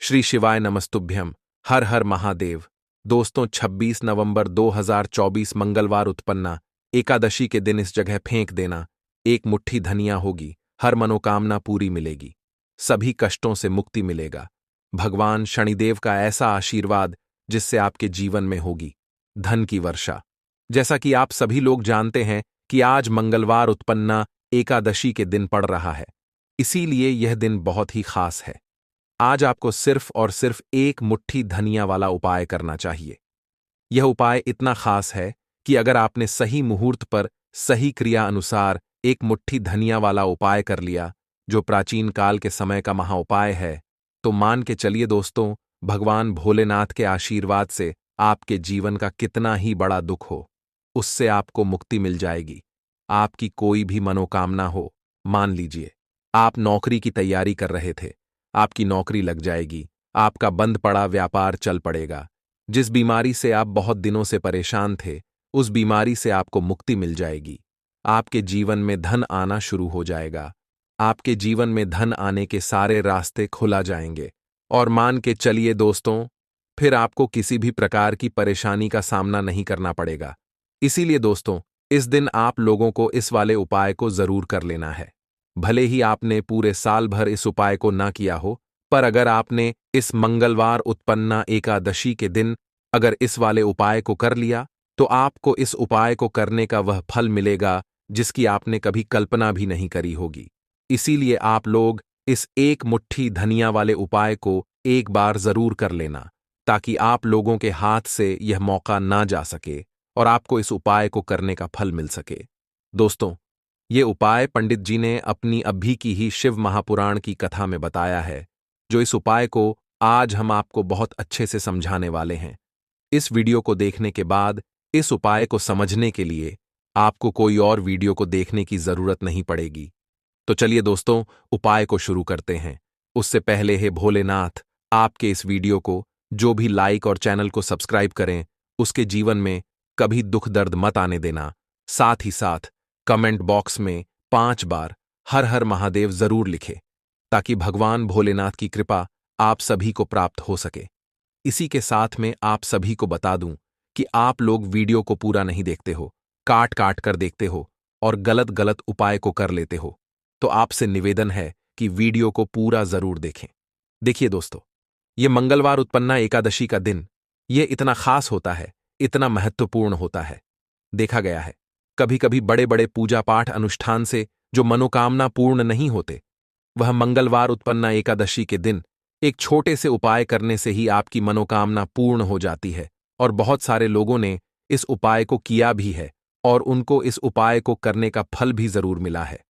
श्री शिवाय नमस्तुभ्यम। हर हर महादेव। दोस्तों, 26 नवंबर 2024 मंगलवार उत्पन्ना एकादशी के दिन इस जगह फेंक देना। एक मुट्ठी धनिया होगी, हर मनोकामना पूरी मिलेगी, सभी कष्टों से मुक्ति मिलेगा। भगवान शनिदेव का ऐसा आशीर्वाद जिससे आपके जीवन में होगी धन की वर्षा। जैसा कि आप सभी लोग जानते हैं कि आज मंगलवार उत्पन्ना एकादशी के दिन पड़ रहा है, इसीलिए यह दिन बहुत ही खास है। आज आपको सिर्फ और सिर्फ एक मुट्ठी धनिया वाला उपाय करना चाहिए। यह उपाय इतना खास है कि अगर आपने सही मुहूर्त पर सही क्रिया अनुसार एक मुट्ठी धनिया वाला उपाय कर लिया, जो प्राचीन काल के समय का महाउपाय है, तो मान के चलिए दोस्तों, भगवान भोलेनाथ के आशीर्वाद से आपके जीवन का कितना ही बड़ा दुख हो, उससे आपको मुक्ति मिल जाएगी। आपकी कोई भी मनोकामना हो, मान लीजिए आप नौकरी की तैयारी कर रहे थे, आपकी नौकरी लग जाएगी, आपका बंद पड़ा व्यापार चल पड़ेगा। जिस बीमारी से आप बहुत दिनों से परेशान थे, उस बीमारी से आपको मुक्ति मिल जाएगी। आपके जीवन में धन आना शुरू हो जाएगा। आपके जीवन में धन आने के सारे रास्ते खुला जाएंगे। और मान के चलिए दोस्तों, फिर आपको किसी भी प्रकार की परेशानी का सामना नहीं करना पड़ेगा। इसीलिए दोस्तों, इस दिन आप लोगों को इस वाले उपाय को जरूर कर लेना है। भले ही आपने पूरे साल भर इस उपाय को ना किया हो, पर अगर आपने इस मंगलवार उत्पन्ना एकादशी के दिन अगर इस वाले उपाय को कर लिया, तो आपको इस उपाय को करने का वह फल मिलेगा जिसकी आपने कभी कल्पना भी नहीं करी होगी। इसीलिए आप लोग इस एक मुट्ठी धनिया वाले उपाय को एक बार जरूर कर लेना, ताकि आप लोगों के हाथ से यह मौका ना जा सके और आपको इस उपाय को करने का फल मिल सके। दोस्तों, ये उपाय पंडित जी ने अपनी अभी की ही शिव महापुराण की कथा में बताया है, जो इस उपाय को आज हम आपको बहुत अच्छे से समझाने वाले हैं। इस वीडियो को देखने के बाद इस उपाय को समझने के लिए आपको कोई और वीडियो को देखने की जरूरत नहीं पड़ेगी। तो चलिए दोस्तों, उपाय को शुरू करते हैं। उससे पहले हे भोलेनाथ, आपके इस वीडियो को जो भी लाइक और चैनल को सब्सक्राइब करें, उसके जीवन में कभी दुख दर्द मत आने देना। साथ ही साथ कमेंट बॉक्स में 5 बार हर हर महादेव जरूर लिखे, ताकि भगवान भोलेनाथ की कृपा आप सभी को प्राप्त हो सके। इसी के साथ में आप सभी को बता दूं कि आप लोग वीडियो को पूरा नहीं देखते हो, काट काट कर देखते हो और गलत गलत उपाय को कर लेते हो। तो आपसे निवेदन है कि वीडियो को पूरा जरूर देखें। देखिए दोस्तों, ये मंगलवार उत्पन्ना एकादशी का दिन ये इतना खास होता है, इतना महत्वपूर्ण होता है। देखा गया है कभी कभी बड़े बड़े पूजा पाठ अनुष्ठान से जो मनोकामना पूर्ण नहीं होते, वह मंगलवार उत्पन्ना एकादशी के दिन एक छोटे से उपाय करने से ही आपकी मनोकामना पूर्ण हो जाती है। और बहुत सारे लोगों ने इस उपाय को किया भी है और उनको इस उपाय को करने का फल भी जरूर मिला है।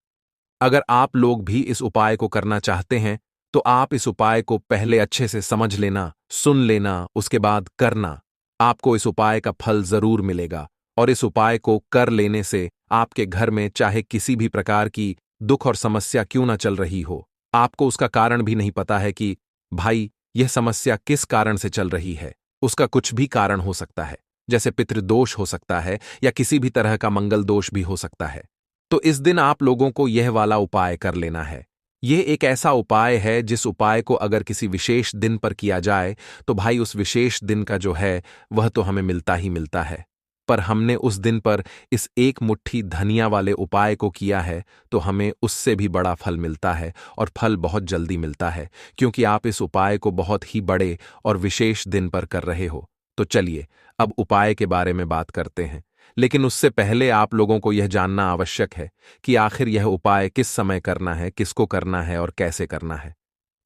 अगर आप लोग भी इस उपाय को करना चाहते हैं, तो आप इस उपाय को पहले अच्छे से समझ लेना, सुन लेना, उसके बाद करना। आपको इस उपाय का फल जरूर मिलेगा और इस उपाय को कर लेने से आपके घर में चाहे किसी भी प्रकार की दुख और समस्या क्यों ना चल रही हो, आपको उसका कारण भी नहीं पता है कि भाई यह समस्या किस कारण से चल रही है। उसका कुछ भी कारण हो सकता है, जैसे पितृदोष हो सकता है या किसी भी तरह का मंगल दोष भी हो सकता है। तो इस दिन आप लोगों को यह वाला उपाय कर लेना है। यह एक ऐसा उपाय है जिस उपाय को अगर किसी विशेष दिन पर किया जाए, तो भाई उस विशेष दिन का जो है वह तो हमें मिलता ही मिलता है। पर हमने उस दिन पर इस एक मुट्ठी धनिया वाले उपाय को किया है, तो हमें उससे भी बड़ा फल मिलता है और फल बहुत जल्दी मिलता है, क्योंकि आप इस उपाय को बहुत ही बड़े और विशेष दिन पर कर रहे हो। तो चलिए अब उपाय के बारे में बात करते हैं, लेकिन उससे पहले आप लोगों को यह जानना आवश्यक है कि आखिर यह उपाय किस समय करना है, किसको करना है और कैसे करना है।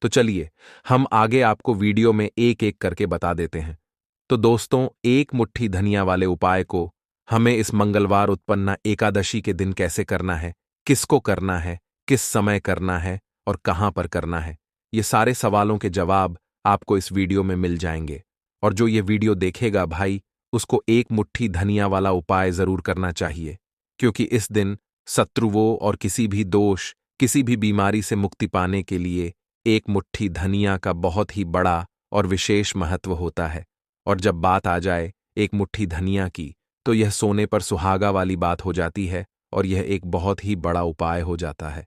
तो चलिए हम आगे आपको वीडियो में एक एक करके बता देते हैं। तो दोस्तों, एक मुट्ठी धनिया वाले उपाय को हमें इस मंगलवार उत्पन्ना एकादशी के दिन कैसे करना है, किसको करना है, किस समय करना है और कहां पर करना है, ये सारे सवालों के जवाब आपको इस वीडियो में मिल जाएंगे। और जो ये वीडियो देखेगा भाई, उसको एक मुट्ठी धनिया वाला उपाय जरूर करना चाहिए, क्योंकि इस दिन शत्रुओं और किसी भी दोष, किसी भी बीमारी से मुक्ति पाने के लिए एक मुट्ठी धनिया का बहुत ही बड़ा और विशेष महत्व होता है। और जब बात आ जाए एक मुट्ठी धनिया की, तो यह सोने पर सुहागा वाली बात हो जाती है और यह एक बहुत ही बड़ा उपाय हो जाता है।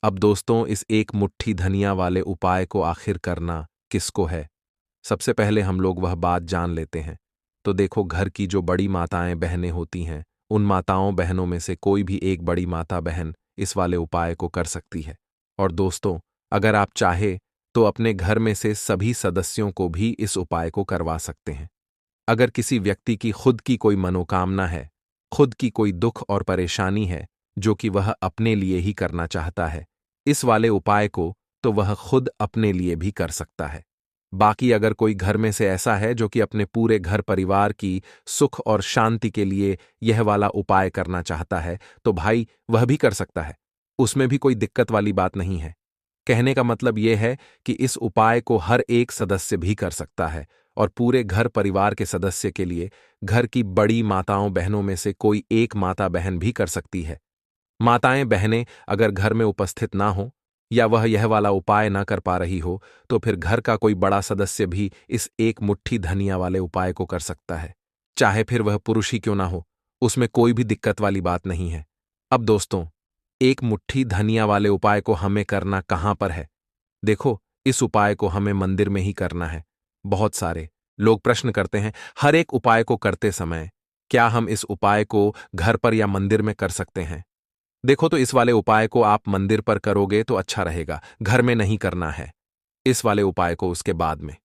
अब दोस्तों, इस एक मुट्ठी धनिया वाले उपाय को आखिर करना किसको है? सबसे पहले हम लोग वह बात जान लेते हैं। तो देखो, घर की जो बड़ी माताएं बहनें होती हैं, उन माताओं बहनों में से कोई भी एक बड़ी माता बहन इस वाले उपाय को कर सकती है। और दोस्तों, अगर आप चाहे तो अपने घर में से सभी सदस्यों को भी इस उपाय को करवा सकते हैं। अगर किसी व्यक्ति की खुद की कोई मनोकामना है, खुद की कोई दुख और परेशानी है जो कि वह अपने लिए ही करना चाहता है, इस वाले उपाय को तो वह खुद अपने लिए भी कर सकता है। बाकी अगर कोई घर में से ऐसा है जो कि अपने पूरे घर परिवार की सुख और शांति के लिए यह वाला उपाय करना चाहता है, तो भाई वह भी कर सकता है। उसमें भी कोई दिक्कत वाली बात नहीं है। कहने का मतलब यह है कि इस उपाय को हर एक सदस्य भी कर सकता है और पूरे घर परिवार के सदस्य के लिए घर की बड़ी माताओं बहनों में से कोई एक माता बहन भी कर सकती है। माताएं बहनें अगर घर में उपस्थित ना हो या वह यह वाला उपाय ना कर पा रही हो, तो फिर घर का कोई बड़ा सदस्य भी इस एक मुट्ठी धनिया वाले उपाय को कर सकता है। चाहे फिर वह पुरुष ही क्यों ना हो, उसमें कोई भी दिक्कत वाली बात नहीं है। अब दोस्तों, एक मुट्ठी धनिया वाले उपाय को हमें करना कहां पर है? देखो, इस उपाय को हमें मंदिर में ही करना है। बहुत सारे लोग प्रश्न करते हैं, हर एक उपाय को करते समय क्या हम इस उपाय को घर पर या मंदिर में कर सकते हैं? देखो, तो इस वाले उपाय को आप मंदिर पर करोगे तो अच्छा रहेगा, घर में नहीं करना है। इस वाले उपाय को उसके बाद में।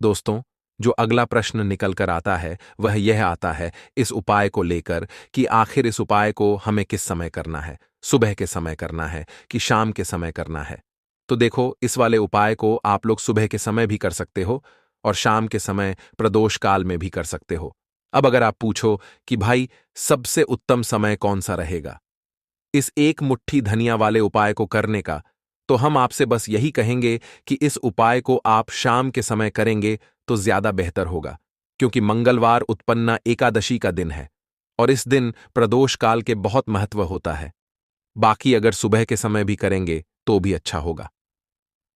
दोस्तों, जो अगला प्रश्न निकल कर आता है वह यह आता है इस उपाय को लेकर कि आखिर इस उपाय को हमें किस समय करना है, सुबह के समय करना है कि शाम के समय करना है? तो देखो, इस वाले उपाय को आप लोग सुबह के समय भी कर सकते हो और शाम के समय प्रदोष काल में भी कर सकते हो। अब अगर आप पूछो कि भाई सबसे उत्तम समय कौन सा रहेगा इस एक मुट्ठी धनिया वाले उपाय को करने का, तो हम आपसे बस यही कहेंगे कि इस उपाय को आप शाम के समय करेंगे तो ज्यादा बेहतर होगा, क्योंकि मंगलवार उत्पन्ना एकादशी का दिन है और इस दिन प्रदोष काल के बहुत महत्व होता है। बाकी अगर सुबह के समय भी करेंगे तो भी अच्छा होगा,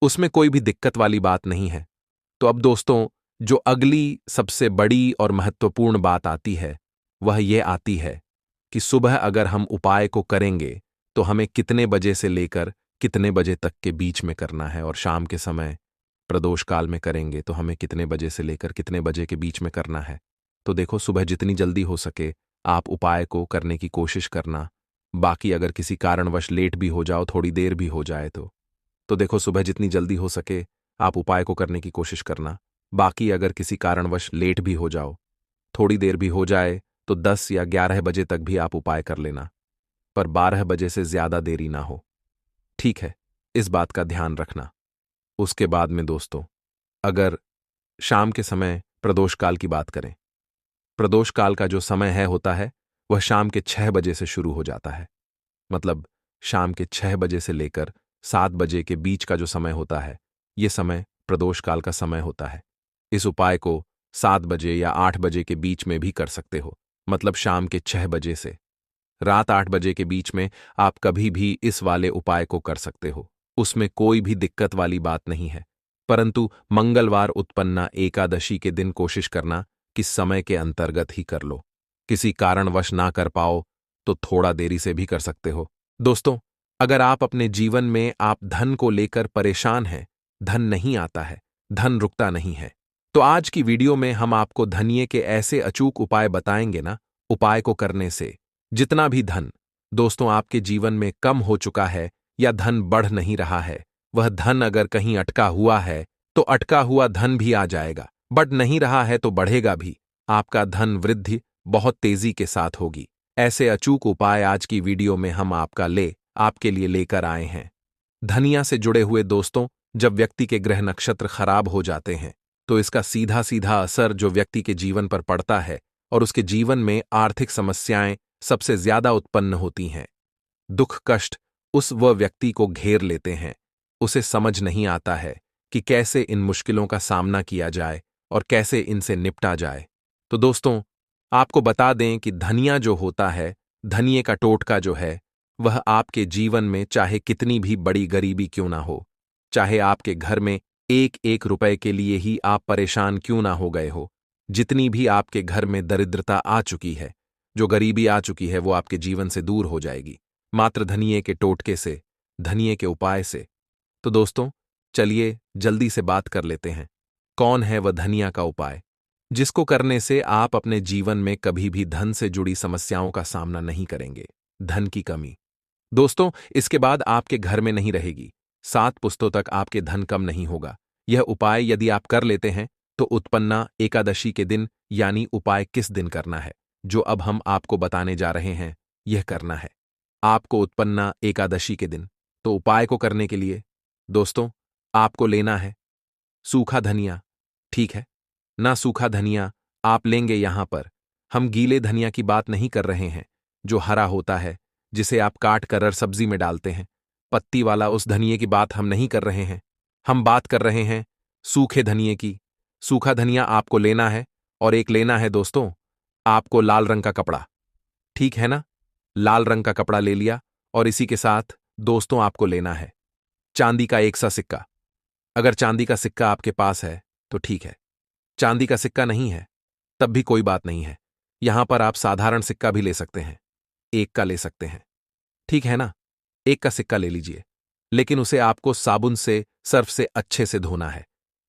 उसमें कोई भी दिक्कत वाली बात नहीं है। तो अब दोस्तों, जो अगली सबसे बड़ी और महत्वपूर्ण बात आती है वह ये आती है कि सुबह अगर हम उपाय को करेंगे तो हमें कितने बजे से लेकर कितने बजे तक के बीच में करना है, और शाम के समय प्रदोष काल में करेंगे तो हमें कितने बजे से लेकर कितने बजे के बीच में करना है। तो देखो, सुबह जितनी जल्दी हो सके आप उपाय को करने की कोशिश करना। बाकी अगर किसी कारणवश लेट भी हो जाओ, थोड़ी देर भी हो जाए तो देखो, सुबह जितनी जल्दी हो सके आप उपाय को करने की कोशिश करना। बाकी अगर किसी कारणवश लेट भी हो जाओ, थोड़ी देर भी हो जाए, तो 10 या 11 बजे तक भी आप उपाय कर लेना, पर 12 बजे से ज्यादा देरी ना हो। ठीक है, इस बात का ध्यान रखना। उसके बाद में दोस्तों, अगर शाम के समय प्रदोष काल की बात करें, प्रदोष काल का जो समय है होता है वह शाम के 6 बजे से शुरू हो जाता है। मतलब शाम के 6 बजे से लेकर 7 बजे के बीच का जो समय होता है, यह समय प्रदोष काल का समय होता है। इस उपाय को 7 बजे या 8 बजे के बीच में भी कर सकते हो, मतलब शाम के 6 बजे से रात 8 बजे के बीच में आप कभी भी इस वाले उपाय को कर सकते हो, उसमें कोई भी दिक्कत वाली बात नहीं है। परंतु मंगलवार उत्पन्ना एकादशी के दिन कोशिश करना कि समय के अंतर्गत ही कर लो। किसी कारणवश ना कर पाओ तो थोड़ा देरी से भी कर सकते हो। दोस्तों, अगर आप अपने जीवन में आप धन को लेकर परेशान हैं, धन नहीं आता है, धन रुकता नहीं है, तो आज की वीडियो में हम आपको धनिये के ऐसे अचूक उपाय बताएंगे ना, उपाय को करने से जितना भी धन दोस्तों आपके जीवन में कम हो चुका है या धन बढ़ नहीं रहा है, वह धन अगर कहीं अटका हुआ है तो अटका हुआ धन भी आ जाएगा, बढ़ नहीं रहा है तो बढ़ेगा भी। आपका धन वृद्धि बहुत तेजी के साथ होगी। ऐसे अचूक उपाय आज की वीडियो में हम आपके लिए लेकर आए हैं। धनिया से जुड़े हुए दोस्तों, जब व्यक्ति के ग्रह नक्षत्र खराब हो जाते हैं तो इसका सीधा सीधा असर जो व्यक्ति के जीवन पर पड़ता है और उसके जीवन में आर्थिक समस्याएं सबसे ज्यादा उत्पन्न होती हैं। दुख कष्ट उस व्यक्ति को घेर लेते हैं। उसे समझ नहीं आता है कि कैसे इन मुश्किलों का सामना किया जाए और कैसे इनसे निपटा जाए। तो दोस्तों, आपको बता दें कि धनिया जो होता है, धनिये का टोटका जो है, वह आपके जीवन में चाहे कितनी भी बड़ी गरीबी क्यों ना हो, चाहे आपके घर में एक एक रुपए के लिए ही आप परेशान क्यों ना हो गए हो, जितनी भी आपके घर में दरिद्रता आ चुकी है, जो गरीबी आ चुकी है, वो आपके जीवन से दूर हो जाएगी मात्र धनिये के टोटके से, धनिये के उपाय से। तो दोस्तों, चलिए जल्दी से बात कर लेते हैं। कौन है वह धनिया का उपाय जिसको करने से आप अपने जीवन में कभी भी धन से जुड़ी समस्याओं का सामना नहीं करेंगे? धन की कमी। दोस्तों, इसके बाद आपके घर में नहीं रहेगी। 7 पुस्तों तक आपके धन कम नहीं होगा। यह उपाय यदि आप कर लेते हैं तो उत्पन्ना एकादशी के दिन, यानी उपाय किस दिन करना है, जो अब हम आपको बताने जा रहे हैं, यह करना है आपको उत्पन्ना एकादशी के दिन। तो उपाय को करने के लिए दोस्तों आपको लेना है सूखा धनिया। ठीक है ना, सूखा धनिया आप लेंगे। यहां पर हम गीले धनिया की बात नहीं कर रहे हैं जो हरा होता है, जिसे आप काट कर सब्जी में डालते हैं। पत्ती वाला उस धनिये की बात हम नहीं कर रहे हैं। हम बात कर रहे हैं सूखे धनिये की। सूखा धनिया आपको लेना है, और एक लेना है दोस्तों आपको लाल रंग का कपड़ा। ठीक है ना, लाल रंग का कपड़ा ले लिया, और इसी के साथ दोस्तों आपको लेना है चांदी का 1 सा सिक्का। अगर चांदी का सिक्का आपके पास है तो ठीक है, चांदी का सिक्का नहीं है तब भी कोई बात नहीं है। यहां पर आप साधारण सिक्का भी ले सकते हैं, 1 का ले सकते हैं। ठीक है ना, 1 का सिक्का ले लीजिए, लेकिन उसे आपको साबुन से, सर्फ से अच्छे से धोना है,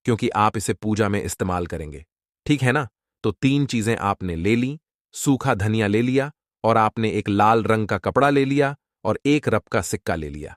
क्योंकि आप इसे पूजा में इस्तेमाल करेंगे। ठीक है ना, तो 3 चीजें आपने ले ली। सूखा धनिया ले लिया, और आपने एक लाल रंग का कपड़ा ले लिया, और 1 रप का सिक्का ले लिया।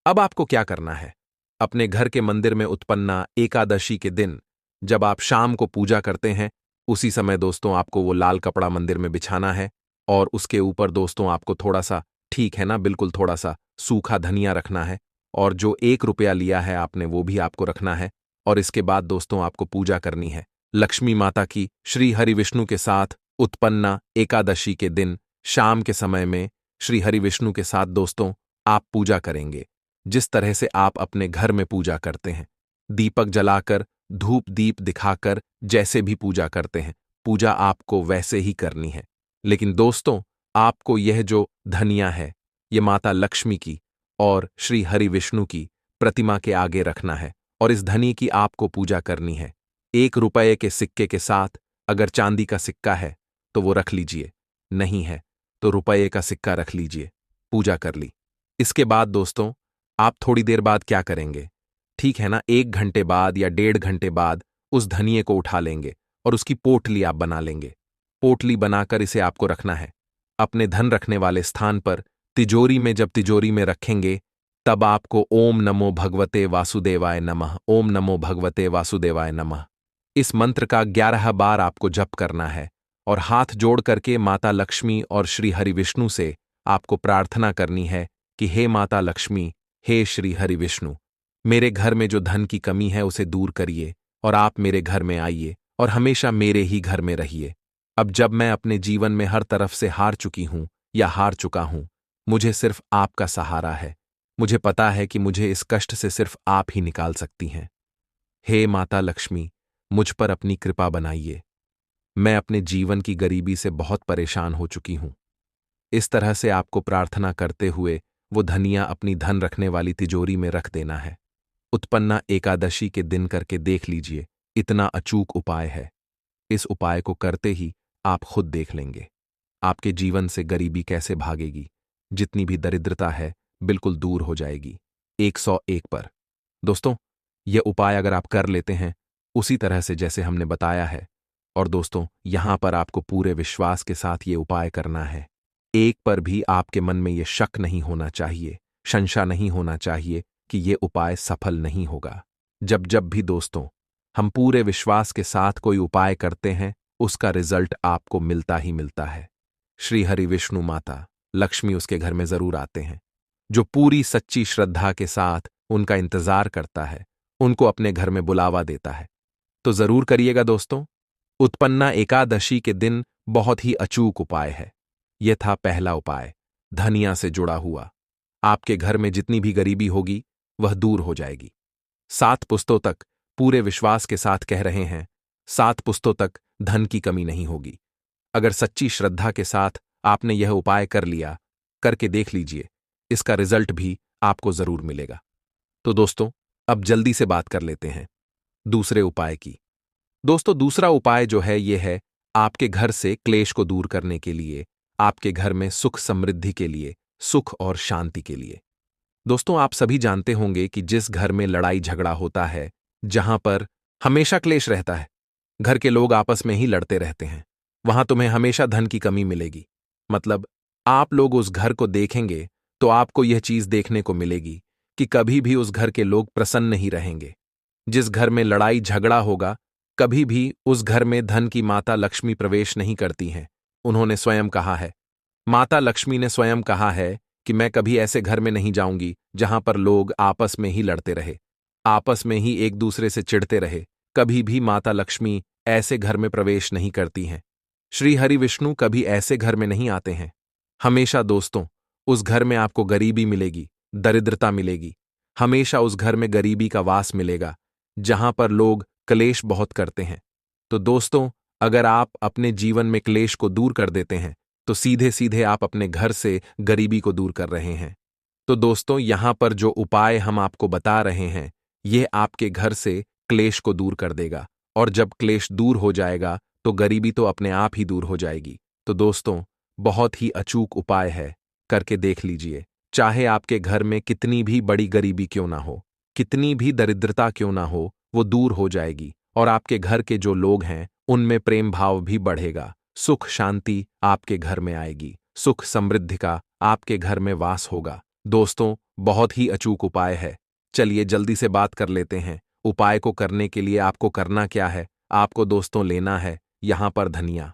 अब आपको क्या करना है? अपने घर के मंदिर में उत्पन्ना एकादशी के दिन जब आप शाम को पूजा करते हैं, उसी समय दोस्तों आपको वो लाल कपड़ा मंदिर में बिछाना है, और उसके ऊपर दोस्तों आपको थोड़ा सा, ठीक है ना, बिल्कुल थोड़ा सा सूखा धनिया रखना है, और जो 1 रुपया लिया है आपने वो भी आपको रखना है। और इसके बाद दोस्तों आपको पूजा करनी है लक्ष्मी माता की। श्री हरि विष्णु के साथ उत्पन्ना एकादशी के दिन शाम के समय में श्री हरि विष्णु के साथ दोस्तों आप पूजा करेंगे, जिस तरह से आप अपने घर में पूजा करते हैं। दीपक जलाकर, धूप दीप दिखाकर जैसे भी पूजा करते हैं, पूजा आपको वैसे ही करनी है। लेकिन दोस्तों आपको यह जो धनिया है, ये माता लक्ष्मी की और श्री हरि विष्णु की प्रतिमा के आगे रखना है, और इस धनी की आपको पूजा करनी है 1 रुपये के सिक्के के साथ। अगर चांदी का सिक्का है तो वो रख लीजिए, नहीं है तो रुपये का सिक्का रख लीजिए। पूजा कर ली। इसके बाद दोस्तों आप थोड़ी देर बाद क्या करेंगे? ठीक है ना, 1 घंटे बाद या 1.5 घंटे बाद उस धनिये को उठा लेंगे, और उसकी पोटली आप बना लेंगे। पोटली बनाकर इसे आपको रखना है अपने धन रखने वाले स्थान पर, तिजोरी में। जब तिजोरी में रखेंगे तब आपको ओम नमो भगवते वासुदेवाय नमः, ओम नमो भगवते वासुदेवाय नमः, इस मंत्र का 11 बार आपको जप करना है, और हाथ जोड़ करके माता लक्ष्मी और श्री हरि विष्णु से आपको प्रार्थना करनी है कि हे माता लक्ष्मी, हे श्री हरि विष्णु, मेरे घर में जो धन की कमी है उसे दूर करिए, और आप मेरे घर में आइए और हमेशा मेरे ही घर में रहिए। अब जब मैं अपने जीवन में हर तरफ से हार चुकी हूं या हार चुका हूं, मुझे सिर्फ आपका सहारा है। मुझे पता है कि मुझे इस कष्ट से सिर्फ आप ही निकाल सकती हैं। हे माता लक्ष्मी, मुझ पर अपनी कृपा बनाइए। मैं अपने जीवन की गरीबी से बहुत परेशान हो चुकी हूं। इस तरह से आपको प्रार्थना करते हुए वो धनिया अपनी धन रखने वाली तिजोरी में रख देना है। उत्पन्ना एकादशी के दिन करके देख लीजिए, इतना अचूक उपाय है। इस उपाय को करते ही आप खुद देख लेंगे आपके जीवन से गरीबी कैसे भागेगी। जितनी भी दरिद्रता है बिल्कुल दूर हो जाएगी 101 पर। दोस्तों यह उपाय अगर आप कर लेते हैं उसी तरह से जैसे हमने बताया है, और दोस्तों यहां पर आपको पूरे विश्वास के साथ ये उपाय करना है। एक पर भी आपके मन में यह शक नहीं होना चाहिए, संशय नहीं होना चाहिए कि ये उपाय सफल नहीं होगा। जब जब भी दोस्तों हम पूरे विश्वास के साथ कोई उपाय करते हैं, उसका रिजल्ट आपको मिलता ही मिलता है। श्री हरि विष्णु माता लक्ष्मी उसके घर में जरूर आते हैं। जो पूरी सच्ची श्रद्धा के साथ उनका इंतजार करता है, उनको अपने घर में बुलावा देता है। तो जरूर करिएगा दोस्तों। उत्पन्ना एकादशी के दिन बहुत ही अचूक उपाय है। यह था पहला उपाय, धनिया से जुड़ा हुआ। आपके घर में जितनी भी गरीबी होगी वह दूर हो जाएगी। 7 पुस्तों तक पूरे विश्वास के साथ कह रहे हैं, 7 पुस्तों तक धन की कमी नहीं होगी। अगर सच्ची श्रद्धा के साथ आपने यह उपाय कर लिया, करके देख लीजिए, इसका रिजल्ट भी आपको जरूर मिलेगा। तो दोस्तों अब जल्दी से बात कर लेते हैं दूसरे उपाय की। दोस्तों दूसरा उपाय जो है यह है आपके घर से क्लेश को दूर करने के लिए, आपके घर में सुख समृद्धि के लिए, सुख और शांति के लिए। दोस्तों, आप सभी जानते होंगे कि जिस घर में लड़ाई झगड़ा होता है, जहां पर हमेशा क्लेश रहता है, घर के लोग आपस में ही लड़ते रहते हैं, वहां तुम्हें हमेशा धन की कमी मिलेगी। मतलब आप लोग उस घर को देखेंगे तो आपको यह चीज देखने को मिलेगी कि कभी भी उस घर के लोग प्रसन्न नहीं रहेंगे। जिस घर में लड़ाई झगड़ा होगा, कभी भी उस घर में धन की माता लक्ष्मी प्रवेश नहीं करती हैं। उन्होंने स्वयं कहा है, माता लक्ष्मी ने स्वयं कहा है कि मैं कभी ऐसे घर में नहीं जाऊंगी जहां पर लोग आपस में ही लड़ते रहे, आपस में ही एक दूसरे से चिढ़ते रहे। कभी भी माता लक्ष्मी ऐसे घर में प्रवेश नहीं करती हैं। श्री हरि विष्णु कभी ऐसे घर में नहीं आते हैं। हमेशा दोस्तों, उस घर में आपको गरीबी मिलेगी, दरिद्रता मिलेगी। हमेशा उस घर में गरीबी का वास मिलेगा, जहां पर लोग क्लेश बहुत करते हैं। तो दोस्तों, अगर आप अपने जीवन में क्लेश को दूर कर देते हैं, तो सीधे सीधे आप अपने घर से गरीबी को दूर कर रहे हैं। तो दोस्तों, यहां पर जो उपाय हम आपको बता रहे हैं, ये आपके घर से क्लेश को दूर कर देगा। और जब क्लेश दूर हो जाएगा तो गरीबी तो अपने आप ही दूर हो जाएगी। तो दोस्तों, बहुत ही अचूक उपाय है, करके देख लीजिए। चाहे आपके घर में कितनी भी बड़ी गरीबी क्यों ना हो, कितनी भी दरिद्रता क्यों ना हो, वो दूर हो जाएगी। और आपके घर के जो लोग हैं उनमें प्रेम भाव भी बढ़ेगा। सुख शांति आपके घर में आएगी। सुख समृद्धि का आपके घर में वास होगा। दोस्तों, बहुत ही अचूक उपाय है। चलिए जल्दी से बात कर लेते हैं। उपाय को करने के लिए आपको करना क्या है? आपको दोस्तों लेना है यहां पर धनिया।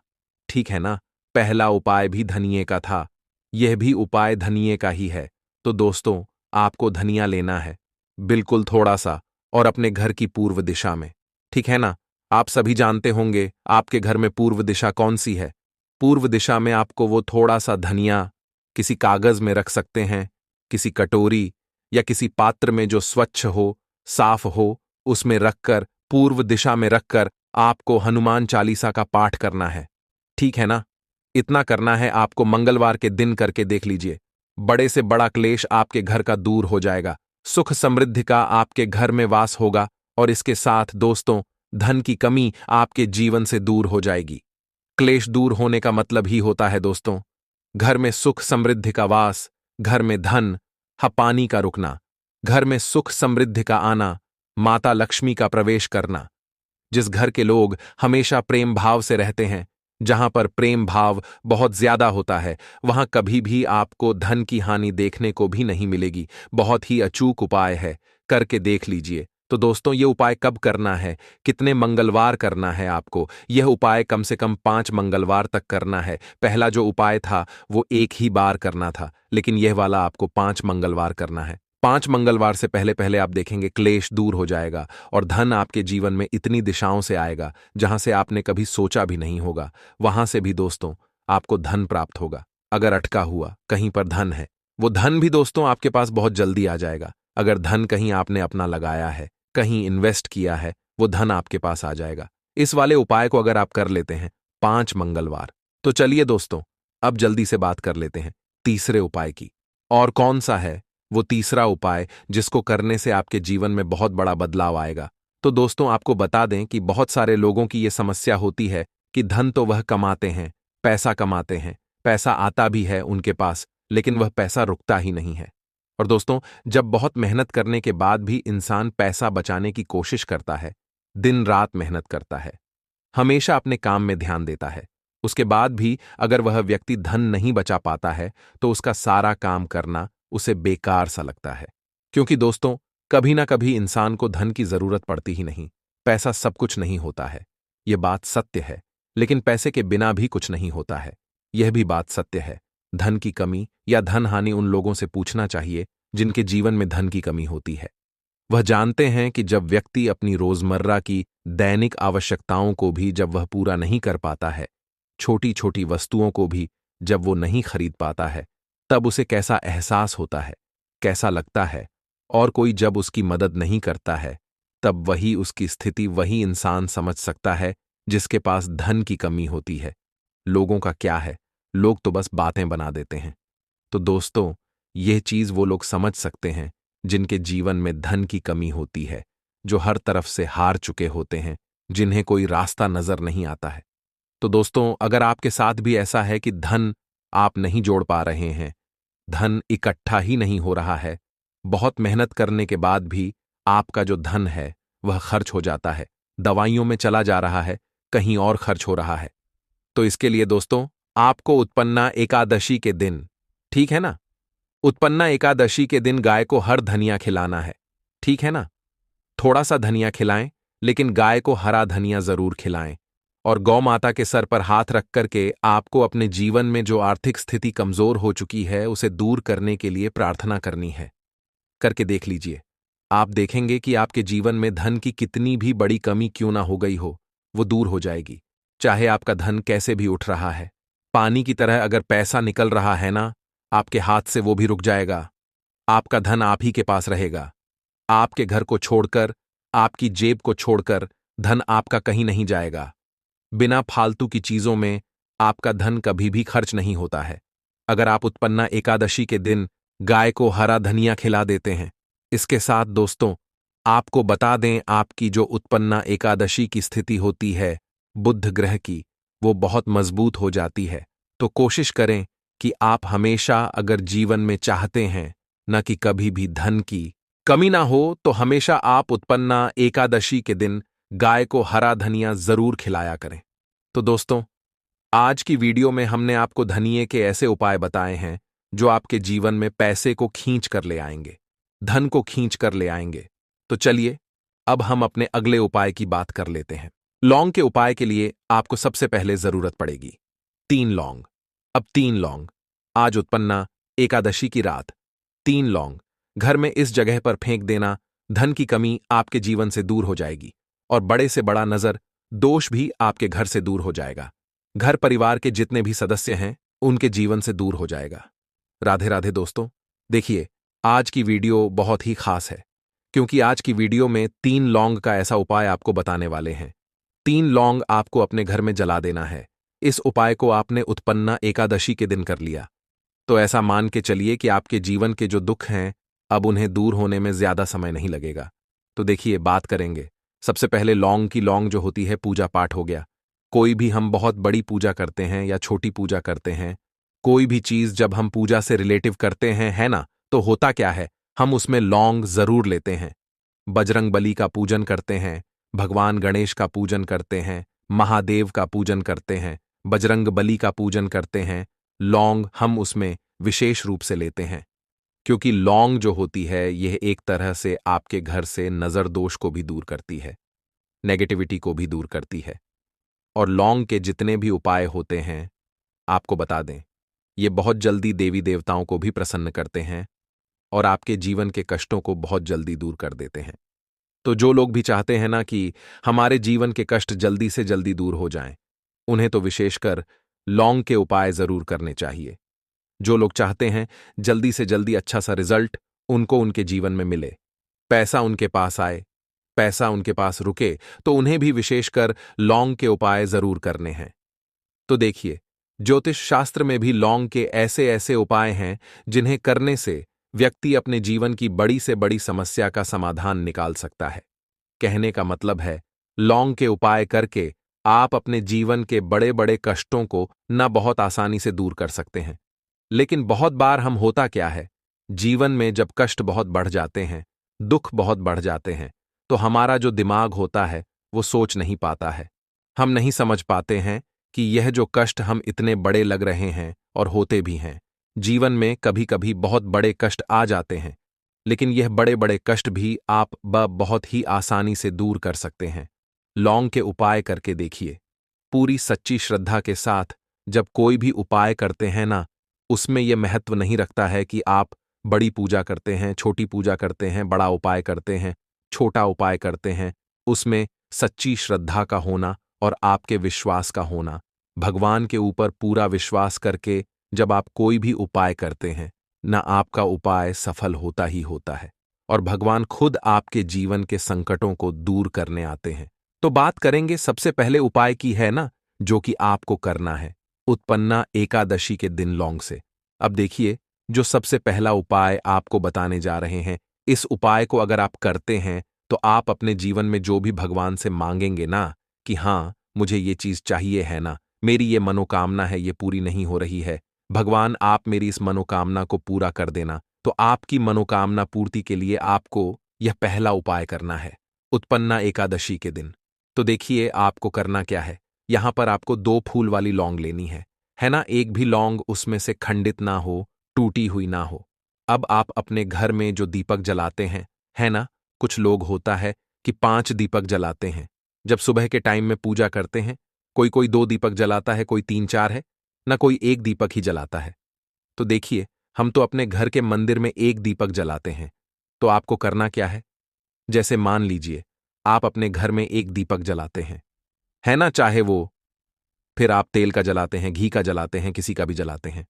ठीक है ना? पहला उपाय भी धनिये का था, यह भी उपाय धनिये का ही है। तो दोस्तों, आपको धनिया लेना है, बिल्कुल थोड़ा सा, और अपने घर की पूर्व दिशा में। ठीक है ना? आप सभी जानते होंगे आपके घर में पूर्व दिशा कौन सी है। पूर्व दिशा में आपको वो थोड़ा सा धनिया किसी कागज में रख सकते हैं, किसी कटोरी या किसी पात्र में जो स्वच्छ हो, साफ हो, उसमें रखकर, पूर्व दिशा में रखकर आपको हनुमान चालीसा का पाठ करना है। ठीक है ना? इतना करना है आपको, मंगलवार के दिन करके देख लीजिए। बड़े से बड़ा क्लेश आपके घर का दूर हो जाएगा। सुख समृद्धि का आपके घर में वास होगा। और इसके साथ दोस्तों, धन की कमी आपके जीवन से दूर हो जाएगी। क्लेश दूर होने का मतलब ही होता है दोस्तों, घर में सुख समृद्धि का वास, घर में धन पानी का रुकना, घर में सुख समृद्धि का आना, माता लक्ष्मी का प्रवेश करना। जिस घर के लोग हमेशा प्रेम भाव से रहते हैं, जहां पर प्रेम भाव बहुत ज्यादा होता है, वहां कभी भी आपको धन की हानि देखने को भी नहीं मिलेगी। बहुत ही अचूक उपाय है, करके देख लीजिए। तो दोस्तों, ये उपाय कब करना है, कितने मंगलवार करना है आपको? यह उपाय कम से कम 5 मंगलवार तक करना है। पहला जो उपाय था वो एक ही बार करना था, लेकिन यह वाला आपको 5 मंगलवार करना है। 5 मंगलवार से पहले पहले आप देखेंगे क्लेश दूर हो जाएगा और धन आपके जीवन में इतनी दिशाओं से आएगा जहां से आपने कभी सोचा भी नहीं होगा। वहां से भी दोस्तों आपको धन प्राप्त होगा। अगर अटका हुआ कहीं पर धन है, वो धन भी दोस्तों आपके पास बहुत जल्दी आ जाएगा। अगर धन कहीं आपने अपना लगाया है, कहीं इन्वेस्ट किया है, वो धन आपके पास आ जाएगा। इस वाले उपाय को अगर आप कर लेते हैं 5 मंगलवार, तो चलिए दोस्तों, अब जल्दी से बात कर लेते हैं तीसरे उपाय की। और कौन सा है वो तीसरा उपाय जिसको करने से आपके जीवन में बहुत बड़ा बदलाव आएगा? तो दोस्तों, आपको बता दें कि बहुत सारे लोगों की ये समस्या होती है कि धन तो वह कमाते हैं, पैसा कमाते हैं, पैसा आता भी है उनके पास, लेकिन वह पैसा रुकता ही नहीं है। और दोस्तों, जब बहुत मेहनत करने के बाद भी इंसान पैसा बचाने की कोशिश करता है, दिन रात मेहनत करता है, हमेशा अपने काम में ध्यान देता है, उसके बाद भी अगर वह व्यक्ति धन नहीं बचा पाता है, तो उसका सारा काम करना उसे बेकार सा लगता है। क्योंकि दोस्तों, कभी ना कभी इंसान को धन की जरूरत पड़ती ही नहीं। पैसा सब कुछ नहीं होता है, यह बात सत्य है। लेकिन पैसे के बिना भी कुछ नहीं होता है, यह भी बात सत्य है। धन की कमी या धन हानि उन लोगों से पूछना चाहिए जिनके जीवन में धन की कमी होती है। वह जानते हैं कि जब व्यक्ति अपनी रोजमर्रा की दैनिक आवश्यकताओं को भी जब वह पूरा नहीं कर पाता है, छोटी छोटी वस्तुओं को भी जब वो नहीं खरीद पाता है, तब उसे कैसा एहसास होता है, कैसा लगता है। और कोई जब उसकी मदद नहीं करता है, तब वही उसकी स्थिति वही इंसान समझ सकता है जिसके पास धन की कमी होती है। लोगों का क्या है, लोग तो बस बातें बना देते हैं। तो दोस्तों, यह चीज वो लोग समझ सकते हैं जिनके जीवन में धन की कमी होती है, जो हर तरफ से हार चुके होते हैं, जिन्हें कोई रास्ता नजर नहीं आता है। तो दोस्तों, अगर आपके साथ भी ऐसा है कि धन आप नहीं जोड़ पा रहे हैं, धन इकट्ठा ही नहीं हो रहा है, बहुत मेहनत करने के बाद भी आपका जो धन है वह खर्च हो जाता है, दवाइयों में चला जा रहा है, कहीं और खर्च हो रहा है। तो इसके लिए दोस्तों, आपको उत्पन्ना एकादशी के दिन, ठीक है ना, उत्पन्ना एकादशी के दिन गाय को हर धनिया खिलाना है, ठीक है ना। थोड़ा सा धनिया खिलाएं, लेकिन गाय को हरा धनिया जरूर खिलाएं। और गौ माता के सर पर हाथ रख करके आपको अपने जीवन में जो आर्थिक स्थिति कमजोर हो चुकी है उसे दूर करने के लिए प्रार्थना करनी है। करके देख लीजिए, आप देखेंगे कि आपके जीवन में धन की कितनी भी बड़ी कमी क्यों ना हो गई हो, वो दूर हो जाएगी। चाहे आपका धन कैसे भी उठ रहा है, पानी की तरह अगर पैसा निकल रहा है ना, आपके हाथ से वो भी रुक जाएगा। आपका धन आप ही के पास रहेगा। आपके घर को छोड़कर, आपकी जेब को छोड़कर धन आपका कहीं नहीं जाएगा। बिना फालतू की चीजों में आपका धन कभी भी खर्च नहीं होता है। अगर आप उत्पन्ना एकादशी के दिन गाय को हरा धनिया खिला देते हैं। इसके साथ दोस्तों, आपको बता दें, आपकी जो उत्पन्ना एकादशी की स्थिति होती है बुध ग्रह की, वो बहुत मजबूत हो जाती है। तो कोशिश करें कि आप हमेशा अगर जीवन में चाहते हैं न कि कभी भी धन की कमी ना हो, तो हमेशा आप उत्पन्ना एकादशी के दिन गाय को हरा धनिया जरूर खिलाया करें। तो दोस्तों, आज की वीडियो में हमने आपको धनिये के ऐसे उपाय बताए हैं जो आपके जीवन में पैसे को खींच कर ले आएंगे, धन को खींच कर ले आएंगे। तो चलिए अब हम अपने अगले उपाय की बात कर लेते हैं। लौंग के उपाय के लिए आपको सबसे पहले जरूरत पड़ेगी 3 लौंग। अब 3 लौंग, आज उत्पन्ना एकादशी की रात 3 लौंग घर में इस जगह पर फेंक देना, धन की कमी आपके जीवन से दूर हो जाएगी और बड़े से बड़ा नजर दोष भी आपके घर से दूर हो जाएगा। घर परिवार के जितने भी सदस्य हैं उनके जीवन से दूर हो जाएगा। राधे राधे दोस्तों। देखिए, आज की वीडियो बहुत ही खास है क्योंकि आज की वीडियो में 3 लौंग का ऐसा उपाय आपको बताने वाले हैं। 3 लौंग आपको अपने घर में जला देना है। इस उपाय को आपने उत्पन्ना एकादशी के दिन कर लिया तो ऐसा मान के चलिए कि आपके जीवन के जो दुख हैं अब उन्हें दूर होने में ज्यादा समय नहीं लगेगा। तो देखिए, बात करेंगे सबसे पहले लौंग की। लौंग जो होती है पूजा पाठ हो गया। कोई भी हम बहुत बड़ी पूजा करते हैं या छोटी पूजा करते हैं, कोई भी चीज जब हम पूजा से रिलेटिव करते हैं, है ना, तो होता क्या है, हम उसमें लौंग जरूर लेते हैं। बजरंग बली का पूजन करते हैं, भगवान गणेश का पूजन करते हैं, महादेव का पूजन करते हैं, बजरंग बली का पूजन करते हैं, लौंग हम उसमें विशेष रूप से लेते हैं क्योंकि लौंग जो होती है यह एक तरह से आपके घर से नजर दोष को भी दूर करती है, नेगेटिविटी को भी दूर करती है। और लौंग के जितने भी उपाय होते हैं आपको बता दें, ये बहुत जल्दी देवी देवताओं को भी प्रसन्न करते हैं और आपके जीवन के कष्टों को बहुत जल्दी दूर कर देते हैं। तो जो लोग भी चाहते हैं ना कि हमारे जीवन के कष्ट जल्दी से जल्दी दूर हो जाएं, उन्हें तो विशेषकर लौंग के उपाय जरूर करने चाहिए। जो लोग चाहते हैं जल्दी से जल्दी अच्छा सा रिजल्ट उनको उनके जीवन में मिले, पैसा उनके पास आए, पैसा उनके पास रुके, तो उन्हें भी विशेषकर लौंग के उपाय जरूर करने हैं। तो देखिए, ज्योतिष शास्त्र में भी लौंग के ऐसे ऐसे उपाय हैं जिन्हें करने से व्यक्ति अपने जीवन की बड़ी से बड़ी समस्या का समाधान निकाल सकता है। कहने का मतलब है, लौंग के उपाय करके आप अपने जीवन के बड़े बड़े कष्टों को न बहुत आसानी से दूर कर सकते हैं। लेकिन बहुत बार हम होता क्या है, जीवन में जब कष्ट बहुत बढ़ जाते हैं, दुख बहुत बढ़ जाते हैं, तो हमारा जो दिमाग होता है वो सोच नहीं पाता है। हम नहीं समझ पाते हैं कि यह जो कष्ट हम इतने बड़े लग रहे हैं और होते भी हैं। जीवन में कभी कभी बहुत बड़े कष्ट आ जाते हैं, लेकिन यह बड़े बड़े कष्ट भी आप बहुत ही आसानी से दूर कर सकते हैं। लौंग के उपाय करके देखिए। पूरी सच्ची श्रद्धा के साथ जब कोई भी उपाय करते हैं ना, उसमें यह महत्व नहीं रखता है कि आप बड़ी पूजा करते हैं, छोटी पूजा करते हैं, बड़ा उपाय करते हैं, छोटा उपाय करते हैं। उसमें सच्ची श्रद्धा का होना और आपके विश्वास का होना, भगवान के ऊपर पूरा विश्वास करके जब आप कोई भी उपाय करते हैं ना, आपका उपाय सफल होता ही होता है और भगवान खुद आपके जीवन के संकटों को दूर करने आते हैं। तो बात करेंगे सबसे पहले उपाय की, है ना, जो कि आपको करना है उत्पन्ना एकादशी के दिन लौंग से। अब देखिए, जो सबसे पहला उपाय आपको बताने जा रहे हैं, इस उपाय को अगर आप करते हैं तो आप अपने जीवन में जो भी भगवान से मांगेंगे ना कि हाँ मुझे ये चीज चाहिए, है ना, मेरी ये मनोकामना है, ये पूरी नहीं हो रही है, भगवान आप मेरी इस मनोकामना को पूरा कर देना, तो आपकी मनोकामना पूर्ति के लिए आपको यह पहला उपाय करना है, उत्पन्ना एकादशी के दिन। तो देखिए आपको करना क्या है। यहां पर आपको 2 फूल वाली लौंग लेनी है ना। एक भी लौंग उसमें से खंडित ना हो, टूटी हुई ना हो। अब आप अपने घर में जो दीपक जलाते हैं, है ना, कुछ लोग होता है कि 5 दीपक जलाते हैं जब सुबह के टाइम में पूजा करते हैं। कोई कोई 2 दीपक जलाता है, कोई 3-4 है ना, कोई एक दीपक ही जलाता है। तो देखिए हम तो अपने घर के मंदिर में एक दीपक जलाते हैं। तो आपको करना क्या है, जैसे मान लीजिए आप अपने घर में एक दीपक जलाते हैं, है ना, चाहे वो फिर आप तेल का जलाते हैं, घी का जलाते हैं, किसी का भी जलाते हैं।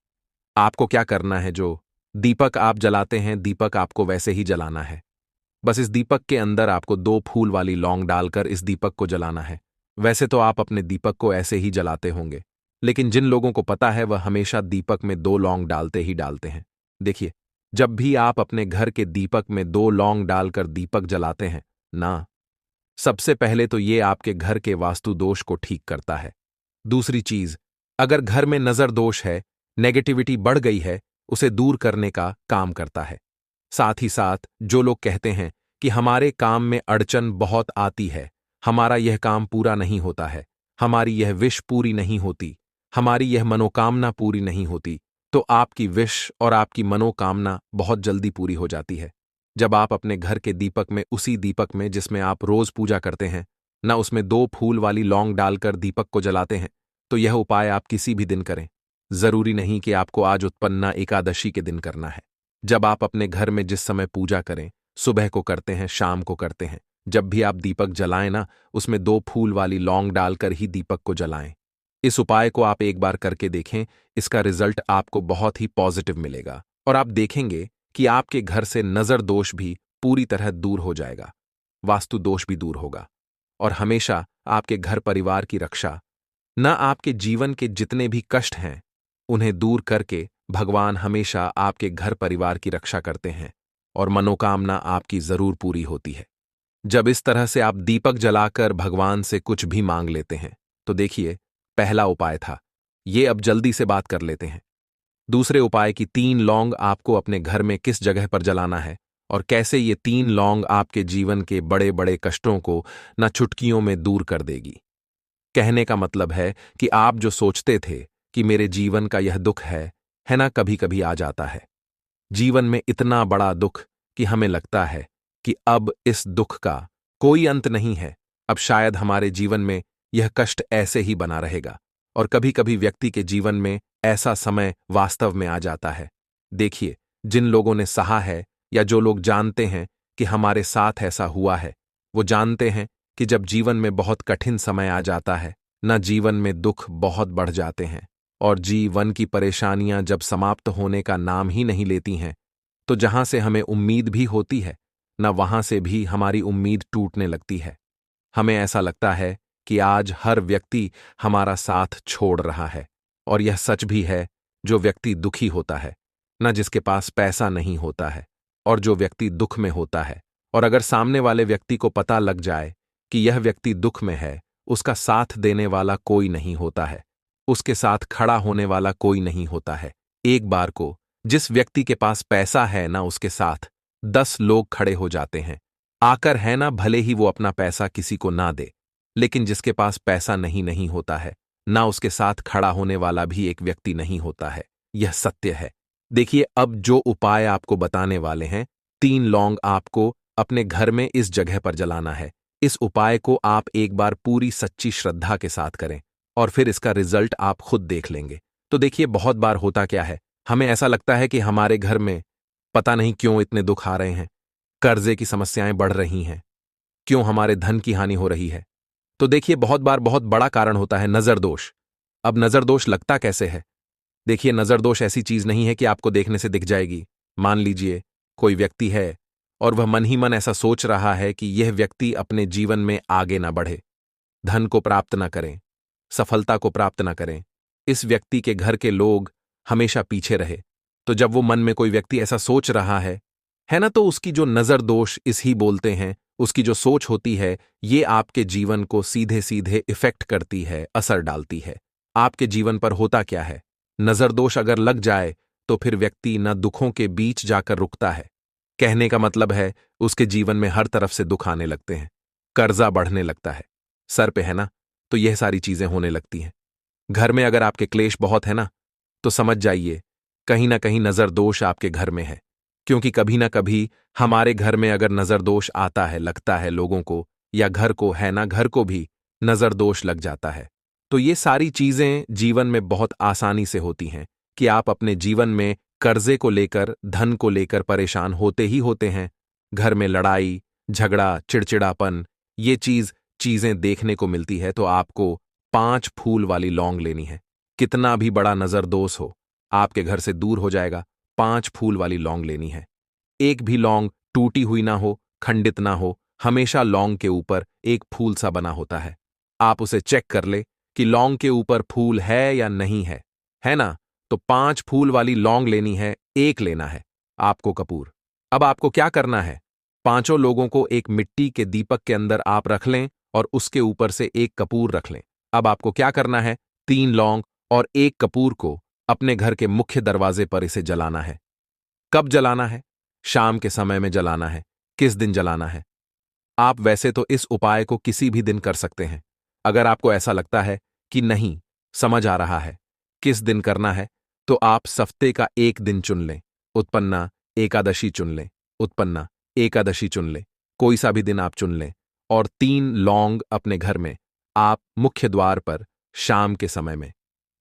आपको क्या करना है, जो दीपक आप जलाते हैं दीपक आपको वैसे ही जलाना है। बस इस दीपक के अंदर आपको 2 फूल वाली लौंग डालकर इस दीपक को जलाना है। वैसे तो आप अपने दीपक को ऐसे ही जलाते होंगे, लेकिन जिन लोगों को पता है वह हमेशा दीपक में 2 लौंग डालते ही डालते हैं। देखिए जब भी आप अपने घर के दीपक में 2 लौंग डालकर दीपक जलाते हैं ना, सबसे पहले तो ये आपके घर के वास्तु दोष को ठीक करता है। दूसरी चीज, अगर घर में नजर दोष है, नेगेटिविटी बढ़ गई है, उसे दूर करने का काम करता है। साथ ही साथ जो लोग कहते हैं कि हमारे काम में अड़चन बहुत आती है, हमारा यह काम पूरा नहीं होता है, हमारी यह विश पूरी नहीं होती, हमारी यह मनोकामना पूरी नहीं होती, तो आपकी विश और आपकी मनोकामना बहुत जल्दी पूरी हो जाती है। जब आप अपने घर के दीपक में, उसी दीपक में जिसमें आप रोज पूजा करते हैं ना, उसमें 2 फूल वाली लौंग डालकर दीपक को जलाते हैं, तो यह उपाय आप किसी भी दिन करें। जरूरी नहीं कि आपको आज उत्पन्ना एकादशी के दिन करना है। जब आप अपने घर में जिस समय पूजा करें, सुबह को करते हैं, शाम को करते हैं, जब भी आप दीपक जलाएं ना, उसमें 2 फूल वाली लौंग डालकर ही दीपक को जलाएं। इस उपाय को आप एक बार करके देखें, इसका रिजल्ट आपको बहुत ही पॉजिटिव मिलेगा और आप देखेंगे कि आपके घर से नजर दोष भी पूरी तरह दूर हो जाएगा, वास्तु दोष भी दूर होगा और हमेशा आपके घर परिवार की रक्षा, न आपके जीवन के जितने भी कष्ट हैं उन्हें दूर करके भगवान हमेशा आपके घर परिवार की रक्षा करते हैं और मनोकामना आपकी जरूर पूरी होती है। जब इस तरह से आप दीपक जलाकर भगवान से कुछ भी मांग लेते हैं, तो देखिए पहला उपाय था ये। अब जल्दी से बात कर लेते हैं दूसरे उपाय की। 3 लौंग आपको अपने घर में किस जगह पर जलाना है और कैसे ये 3 लौंग आपके जीवन के बड़े बड़े कष्टों को न चुटकियों में दूर कर देगी। कहने का मतलब है कि आप जो सोचते थे कि मेरे जीवन का यह दुख है ना, कभी कभी आ जाता है जीवन में इतना बड़ा दुख कि हमें लगता है कि अब इस दुख का कोई अंत नहीं है, अब शायद हमारे जीवन में यह कष्ट ऐसे ही बना रहेगा। और कभी कभी व्यक्ति के जीवन में ऐसा समय वास्तव में आ जाता है। देखिए जिन लोगों ने सहा है या जो लोग जानते हैं कि हमारे साथ ऐसा हुआ है, वो जानते हैं कि जब जीवन में बहुत कठिन समय आ जाता है न, जीवन में दुख बहुत बढ़ जाते हैं और जीवन की परेशानियां जब समाप्त होने का नाम ही नहीं लेती हैं, तो जहां से हमें उम्मीद भी होती है न, वहां से भी हमारी उम्मीद टूटने लगती है। हमें ऐसा लगता है कि आज हर व्यक्ति हमारा साथ छोड़ रहा है और यह सच भी है। जो व्यक्ति दुखी होता है न, जिसके पास पैसा नहीं होता है और जो व्यक्ति दुख में होता है, और अगर सामने वाले व्यक्ति को पता लग जाए कि यह व्यक्ति दुख में है, उसका साथ देने वाला कोई नहीं होता है, उसके साथ खड़ा होने वाला कोई नहीं होता है। एक बार को जिस व्यक्ति के पास पैसा है ना, उसके साथ 10 लोग खड़े हो जाते हैं आकर, है ना, भले ही वो अपना पैसा किसी को ना दे, लेकिन जिसके पास पैसा नहीं होता है ना, उसके साथ खड़ा होने वाला भी एक व्यक्ति नहीं होता है। यह सत्य है। देखिए अब जो उपाय आपको बताने वाले हैं, 3 लौंग आपको अपने घर में इस जगह पर जलाना है। इस उपाय को आप एक बार पूरी सच्ची श्रद्धा के साथ करें और फिर इसका रिजल्ट आप खुद देख लेंगे। तो देखिए बहुत बार होता क्या है, हमें ऐसा लगता है कि हमारे घर में पता नहीं क्यों इतने दुख आ रहे हैं, कर्जे की समस्याएं बढ़ रही हैं, क्यों हमारे धन की हानि हो रही है। तो देखिए बहुत बार बहुत बड़ा कारण होता है नजर दोष। अब नजर दोष लगता कैसे है? देखिए नजर दोष ऐसी चीज नहीं है कि आपको देखने से दिख जाएगी। मान लीजिए कोई व्यक्ति है और वह मन ही मन ऐसा सोच रहा है कि यह व्यक्ति अपने जीवन में आगे ना बढ़े, धन को प्राप्त ना करें, सफलता को प्राप्त ना करें, इस व्यक्ति के घर के लोग हमेशा पीछे रहे। तो जब वो मन में कोई व्यक्ति ऐसा सोच रहा है ना, तो उसकी जो नजर दोष इस ही बोलते हैं, उसकी जो सोच होती है ये आपके जीवन को सीधे सीधे इफेक्ट करती है, असर डालती है। आपके जीवन पर होता क्या है, नजर दोष अगर लग जाए तो फिर व्यक्ति न दुखों के बीच जाकर रुकता है। कहने का मतलब है उसके जीवन में हर तरफ से दुख आने लगते हैं, कर्जा बढ़ने लगता है, सर पे है ना, तो यह सारी चीजें होने लगती हैं। घर में अगर आपके क्लेश बहुत है ना, तो समझ जाइए कहीं ना कहीं नजर दोष आपके घर में है। क्योंकि कभी ना कभी हमारे घर में अगर नजर दोष आता है, लगता है लोगों को या घर को है ना, घर को भी नजर दोष लग जाता है। तो ये सारी चीजें जीवन में बहुत आसानी से होती हैं कि आप अपने जीवन में कर्जे को लेकर, धन को लेकर परेशान होते ही होते हैं। घर में लड़ाई, झगड़ा, चिड़चिड़ापन, ये चीजें देखने को मिलती है, तो आपको 5 फूल वाली लौंग लेनी है। कितना भी बड़ा नजर दोष हो, आपके घर से दूर हो जाएगा। 5 फूल वाली लौंग लेनी है। एक भी लौंग टूटी हुई ना हो, खंडित ना हो, हमेशा लौंग के ऊपर एक फूल सा बना होता है। आप उसे चेक कर ले कि लौंग के ऊपर फूल है या नहीं है ना? तो 5 फूल वाली लौंग लेनी है, एक लेना है आपको कपूर। अब आपको क्या करना है? पांचों लोगों को एक मिट्टी के दीपक के अंदर आप रख लें और उसके ऊपर से एक कपूर रख लें। अब आपको क्या करना है? 3 लौंग और एक कपूर को अपने घर के मुख्य दरवाजे पर इसे जलाना है। कब जलाना है? शाम के समय में जलाना है। किस दिन जलाना है? आप वैसे तो इस उपाय को किसी भी दिन कर सकते हैं। अगर आपको ऐसा लगता है कि नहीं समझ आ रहा है किस दिन करना है, तो आप सफ्ते का एक दिन चुन लें। उत्पन्ना एकादशी चुन लें। उत्पन्ना एकादशी चुन लें। कोई सा भी दिन आप चुन लें और 3 लौंग अपने घर में आप मुख्य द्वार पर शाम के समय में,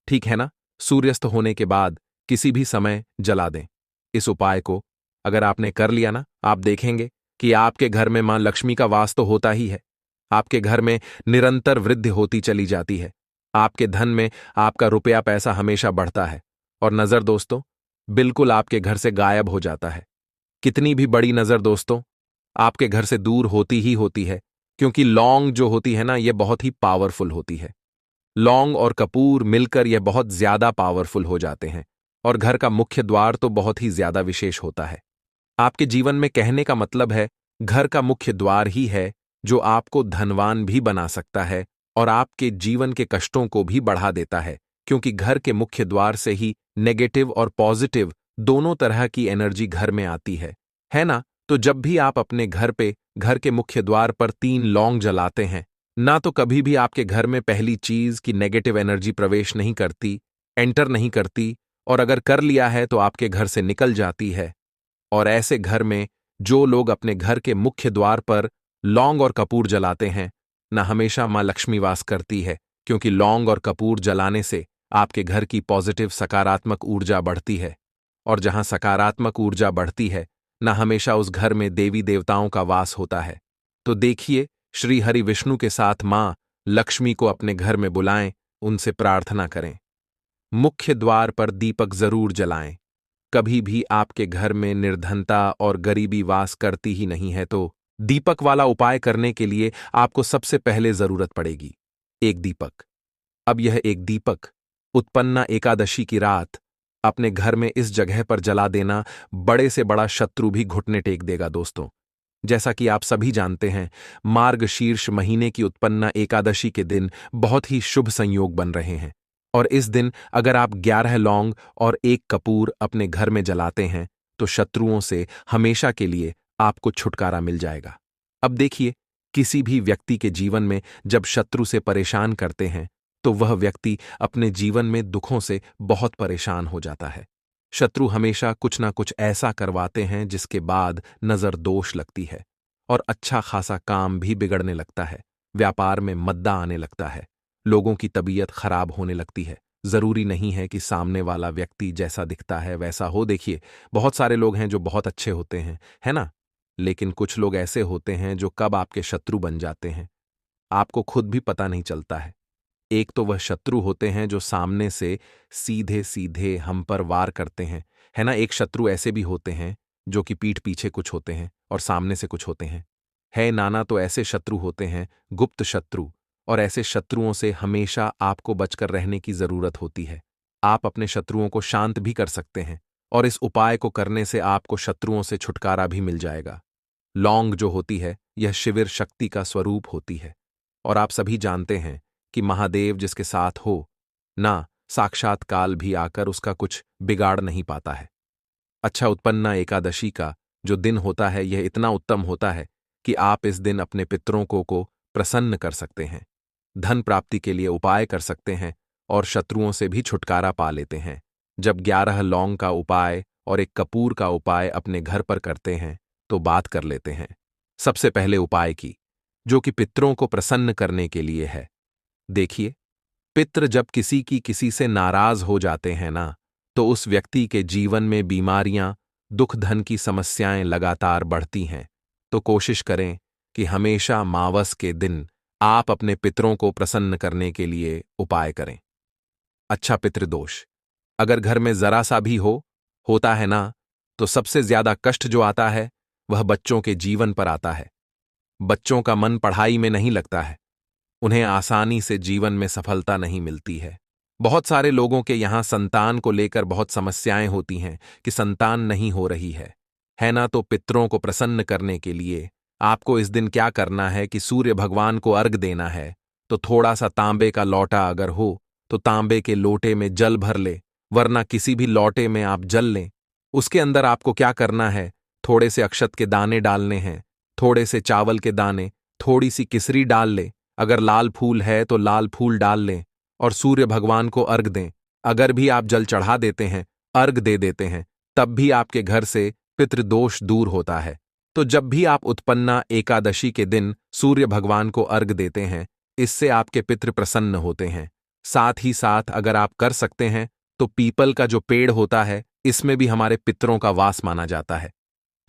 ठीक है ना, सूर्यास्त होने के बाद किसी भी समय जला दें। इस उपाय को अगर आपने कर लिया ना, आप देखेंगे कि आपके घर में मां लक्ष्मी का वास तो होता ही है। आपके घर में निरंतर वृद्धि होती चली जाती है। आपके धन में आपका रुपया पैसा हमेशा बढ़ता है और नजर दोस्तों बिल्कुल आपके घर से गायब हो जाता है। कितनी भी बड़ी नजर दोस्तों आपके घर से दूर होती ही होती है, क्योंकि लौंग जो होती है ना, यह बहुत ही पावरफुल होती है। लौंग और कपूर मिलकर यह बहुत ज्यादा पावरफुल हो जाते हैं और घर का मुख्य द्वार तो बहुत ही ज्यादा विशेष होता है। आपके जीवन में कहने का मतलब है घर का मुख्य द्वार ही है जो आपको धनवान भी बना सकता है और आपके जीवन के कष्टों को भी बढ़ा देता है, क्योंकि घर के मुख्य द्वार से ही नेगेटिव और पॉजिटिव दोनों तरह की एनर्जी घर में आती है ना? तो जब भी आप अपने घर पे घर के मुख्य द्वार पर 3 लौंग जलाते हैं ना, तो कभी भी आपके घर में पहली चीज की नेगेटिव एनर्जी प्रवेश नहीं करती, एंटर नहीं करती, और अगर कर लिया है तो आपके घर से निकल जाती है। और ऐसे घर में जो लोग अपने घर के मुख्य द्वार पर लौंग और कपूर जलाते हैं न, हमेशा मां लक्ष्मी वास करती है, क्योंकि लौंग और कपूर जलाने से आपके घर की पॉजिटिव सकारात्मक ऊर्जा बढ़ती है। और जहां सकारात्मक ऊर्जा बढ़ती है न, हमेशा उस घर में देवी देवताओं का वास होता है। तो देखिए, श्री हरि विष्णु के साथ मां लक्ष्मी को अपने घर में बुलाएं, उनसे प्रार्थना करें। मुख्य द्वार पर दीपक जरूर जलाएं। कभी भी आपके घर में निर्धनता और गरीबी वास करती ही नहीं है, तो दीपक वाला उपाय करने के लिए आपको सबसे पहले जरूरत पड़ेगी एक दीपक। अब यह एक दीपक उत्पन्ना एकादशी की रात अपने घर में इस जगह पर जला देना, बड़े से बड़ा शत्रु भी घुटने टेक देगा दोस्तों। जैसा कि आप सभी जानते हैं, मार्गशीर्ष महीने की उत्पन्ना एकादशी के दिन बहुत ही शुभ संयोग बन रहे हैं और इस दिन अगर आप 11 लौंग और एक कपूर अपने घर में जलाते हैं तो शत्रुओं से हमेशा के लिए आपको छुटकारा मिल जाएगा। अब देखिए, किसी भी व्यक्ति के जीवन में जब शत्रु से परेशान करते हैं तो वह व्यक्ति अपने जीवन में दुखों से बहुत परेशान हो जाता है। शत्रु हमेशा कुछ ना कुछ ऐसा करवाते हैं जिसके बाद नजर दोष लगती है और अच्छा खासा काम भी बिगड़ने लगता है। व्यापार में मद्दा आने लगता है, लोगों की तबीयत खराब होने लगती है। जरूरी नहीं है कि सामने वाला व्यक्ति जैसा दिखता है वैसा हो। देखिए, बहुत सारे लोग हैं जो बहुत अच्छे होते हैं, है ना? लेकिन कुछ लोग ऐसे होते हैं जो कब आपके शत्रु बन जाते हैं आपको खुद भी पता नहीं चलता है। एक तो वह शत्रु होते हैं जो सामने से सीधे सीधे हम पर वार करते हैं, है ना? एक शत्रु ऐसे भी होते हैं जो कि पीठ पीछे कुछ होते हैं और सामने से कुछ होते हैं। है नाना, तो ऐसे शत्रु होते हैं गुप्त शत्रु, और ऐसे शत्रुओं से हमेशा आपको बचकर रहने की जरूरत होती है। आप अपने शत्रुओं को शांत भी कर सकते हैं और इस उपाय को करने से आपको शत्रुओं से छुटकारा भी मिल जाएगा। लौंग जो होती है यह शिविर शक्ति का स्वरूप होती है और आप सभी जानते हैं कि महादेव जिसके साथ हो ना, साक्षात काल भी आकर उसका कुछ बिगाड़ नहीं पाता है। अच्छा, उत्पन्ना एकादशी का जो दिन होता है यह इतना उत्तम होता है कि आप इस दिन अपने पितरों को प्रसन्न कर सकते हैं, धन प्राप्ति के लिए उपाय कर सकते हैं और शत्रुओं से भी छुटकारा पा लेते हैं। जब 11 लौंग का उपाय और एक कपूर का उपाय अपने घर पर करते हैं तो बात कर लेते हैं सबसे पहले उपाय की, जो कि पितरों को प्रसन्न करने के लिए है। देखिए, पितृ जब किसी से नाराज हो जाते हैं ना, तो उस व्यक्ति के जीवन में बीमारियां, दुख, धन की समस्याएं लगातार बढ़ती हैं। तो कोशिश करें कि हमेशा मावस के दिन आप अपने पितरों को प्रसन्न करने के लिए उपाय करें। अच्छा, पितृदोष अगर घर में जरा सा भी होता है ना, तो सबसे ज्यादा कष्ट जो आता है वह बच्चों के जीवन पर आता है। बच्चों का मन पढ़ाई में नहीं लगता है, उन्हें आसानी से जीवन में सफलता नहीं मिलती है। बहुत सारे लोगों के यहां संतान को लेकर बहुत समस्याएं होती हैं कि संतान नहीं हो रही है ना। तो पितरों को प्रसन्न करने के लिए आपको इस दिन क्या करना है कि सूर्य भगवान को अर्घ देना है। तो थोड़ा सा तांबे का लोटा अगर हो तो तांबे के लोटे में जल भर ले, वरना किसी भी लोटे में आप जल लें। उसके अंदर आपको क्या करना है, थोड़े से अक्षत के दाने डालने हैं, थोड़े से चावल के दाने, थोड़ी सी किसरी डाल ले, अगर लाल फूल है तो लाल फूल डाल लें और सूर्य भगवान को अर्घ दें। अगर भी आप जल चढ़ा देते हैं, अर्घ दे देते हैं, तब भी आपके घर से पितृदोष दूर होता है। तो जब भी आप उत्पन्ना एकादशी के दिन सूर्य भगवान को अर्घ देते हैं, इससे आपके पितृ प्रसन्न होते हैं। साथ ही साथ अगर आप कर सकते हैं तो पीपल का जो पेड़ होता है, इसमें भी हमारे पितरों का वास माना जाता है।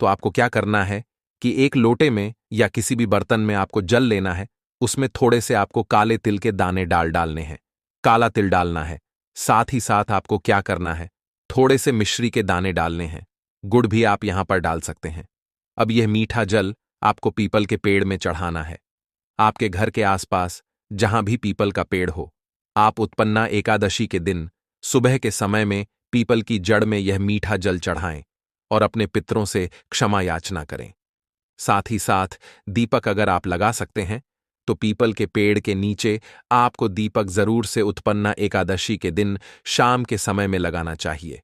तो आपको क्या करना है कि एक लोटे में या किसी भी बर्तन में आपको जल लेना है, उसमें थोड़े से आपको काले तिल के दाने डालने हैं, काला तिल डालना है। साथ ही साथ आपको क्या करना है, थोड़े से मिश्री के दाने डालने हैं, गुड़ भी आप यहां पर डाल सकते हैं। अब यह मीठा जल आपको पीपल के पेड़ में चढ़ाना है। आपके घर के आसपास जहां भी पीपल का पेड़ हो, आप उत्पन्ना एकादशी के दिन सुबह के समय में पीपल की जड़ में यह मीठा जल चढ़ाएं और अपने पितरों से क्षमा याचना करें। साथ ही साथ दीपक अगर आप लगा सकते हैं तो पीपल के पेड़ के नीचे आपको दीपक जरूर से उत्पन्ना एकादशी के दिन शाम के समय में लगाना चाहिए।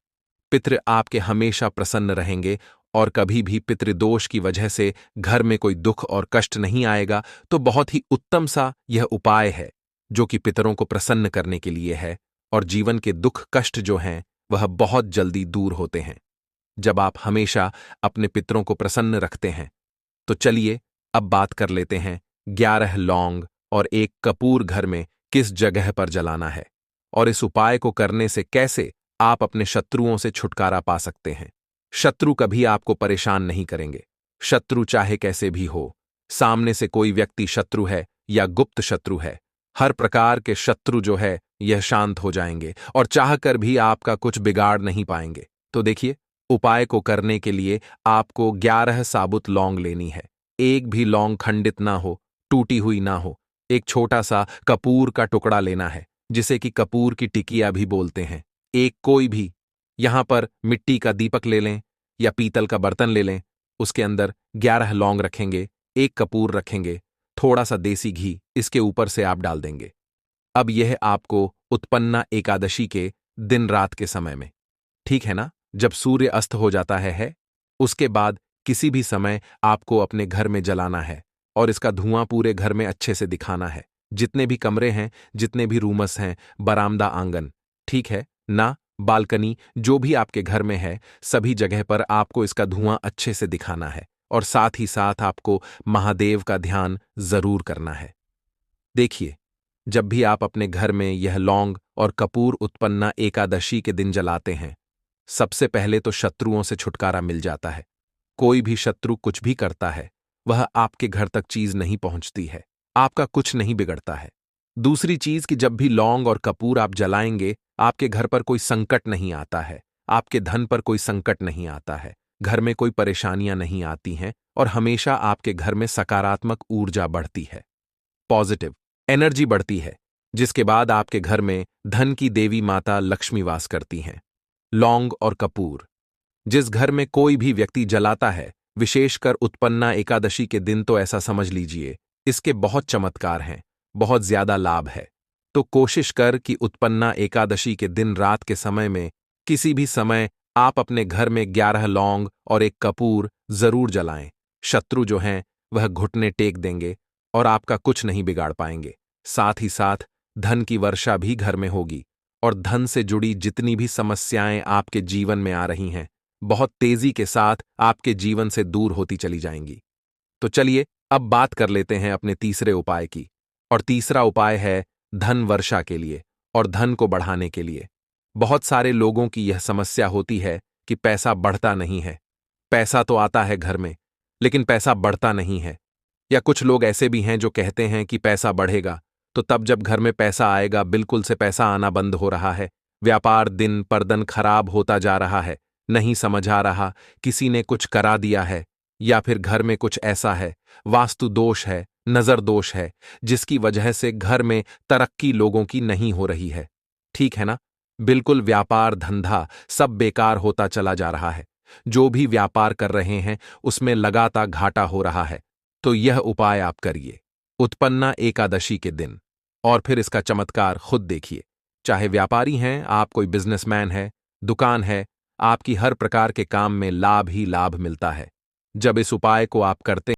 पितृ आपके हमेशा प्रसन्न रहेंगे और कभी भी पितृदोष की वजह से घर में कोई दुख और कष्ट नहीं आएगा। तो बहुत ही उत्तम सा यह उपाय है जो कि पितरों को प्रसन्न करने के लिए है, और जीवन के दुख कष्ट जो हैं वह बहुत जल्दी दूर होते हैं जब आप हमेशा अपने पितरों को प्रसन्न रखते हैं। तो चलिए अब बात कर लेते हैं 11 लौंग और एक कपूर घर में किस जगह पर जलाना है और इस उपाय को करने से कैसे आप अपने शत्रुओं से छुटकारा पा सकते हैं। शत्रु कभी आपको परेशान नहीं करेंगे, शत्रु चाहे कैसे भी हो। सामने से कोई व्यक्ति शत्रु है या गुप्त शत्रु है, हर प्रकार के शत्रु जो है यह शांत हो जाएंगे और चाहकर भी आपका कुछ बिगाड़ नहीं पाएंगे। तो देखिए, उपाय को करने के लिए आपको 11 साबुत लौंग लेनी है। एक भी लौंग खंडित ना हो, टूटी हुई ना हो। एक छोटा सा कपूर का टुकड़ा लेना है, जिसे कि कपूर की टिकिया भी बोलते हैं। एक कोई भी यहां पर मिट्टी का दीपक ले लें या पीतल का बर्तन ले लें, उसके अंदर 11 लौंग रखेंगे, एक कपूर रखेंगे, थोड़ा सा देसी घी इसके ऊपर से आप डाल देंगे। अब यह आपको उत्पन्ना एकादशी के दिन रात के समय में, ठीक है ना, जब सूर्य अस्त हो जाता है उसके बाद किसी भी समय आपको अपने घर में जलाना है और इसका धुआं पूरे घर में अच्छे से दिखाना है। जितने भी कमरे हैं, जितने भी रूमस हैं, बरामदा, आंगन, ठीक है ना, बालकनी, जो भी आपके घर में है, सभी जगह पर आपको इसका धुआं अच्छे से दिखाना है और साथ ही साथ आपको महादेव का ध्यान जरूर करना है। देखिए, जब भी आप अपने घर में यह लौंग और कपूर उत्पन्ना एकादशी के दिन जलाते हैं, सबसे पहले तो शत्रुओं से छुटकारा मिल जाता है। कोई भी शत्रु कुछ भी करता है, वह आपके घर तक चीज नहीं पहुंचती है, आपका कुछ नहीं बिगड़ता है। दूसरी चीज कि जब भी लौंग और कपूर आप जलाएंगे, आपके घर पर कोई संकट नहीं आता है, आपके धन पर कोई संकट नहीं आता है, घर में कोई परेशानियां नहीं आती हैं और हमेशा आपके घर में सकारात्मक ऊर्जा बढ़ती है, पॉजिटिव एनर्जी बढ़ती है, जिसके बाद आपके घर में धन की देवी माता लक्ष्मी वास करती हैं। लौंग और कपूर जिस घर में कोई भी व्यक्ति जलाता है, विशेषकर उत्पन्ना एकादशी के दिन, तो ऐसा समझ लीजिए इसके बहुत चमत्कार हैं, बहुत ज्यादा लाभ है। तो कोशिश कर कि उत्पन्ना एकादशी के दिन रात के समय में किसी भी समय आप अपने घर में 11 लौंग और एक कपूर जरूर जलाएं। शत्रु जो हैं वह घुटने टेक देंगे और आपका कुछ नहीं बिगाड़ पाएंगे। साथ ही साथ धन की वर्षा भी घर में होगी और धन से जुड़ी जितनी भी समस्याएं आपके जीवन में आ रही हैं बहुत तेजी के साथ आपके जीवन से दूर होती चली जाएंगी। तो चलिए अब बात कर लेते हैं अपने तीसरे उपाय की। और तीसरा उपाय है धन वर्षा के लिए और धन को बढ़ाने के लिए। बहुत सारे लोगों की यह समस्या होती है कि पैसा बढ़ता नहीं है। पैसा तो आता है घर में लेकिन पैसा बढ़ता नहीं है। या कुछ लोग ऐसे भी हैं जो कहते हैं कि पैसा बढ़ेगा, तो तब जब घर में पैसा आएगा बिल्कुल से पैसा आना बंद हो रहा है। व्यापार दिन पर दिन खराब होता जा रहा है। नहीं समझ आ रहा किसी ने कुछ करा दिया है या फिर घर में कुछ ऐसा है, वास्तु दोष है, नजर दोष है, जिसकी वजह से घर में तरक्की लोगों की नहीं हो रही है। ठीक है ना? बिल्कुल व्यापार धंधा सब बेकार होता चला जा रहा है। जो भी व्यापार कर रहे हैं उसमें लगातार घाटा हो रहा है। तो यह उपाय आप करिए उत्पन्ना एकादशी के दिन और फिर इसका चमत्कार खुद देखिए। चाहे व्यापारी हैं आप, कोई बिजनेसमैन है, दुकान है, आपकी हर प्रकार के काम में लाभ ही लाभ मिलता है जब इस उपाय को आप करते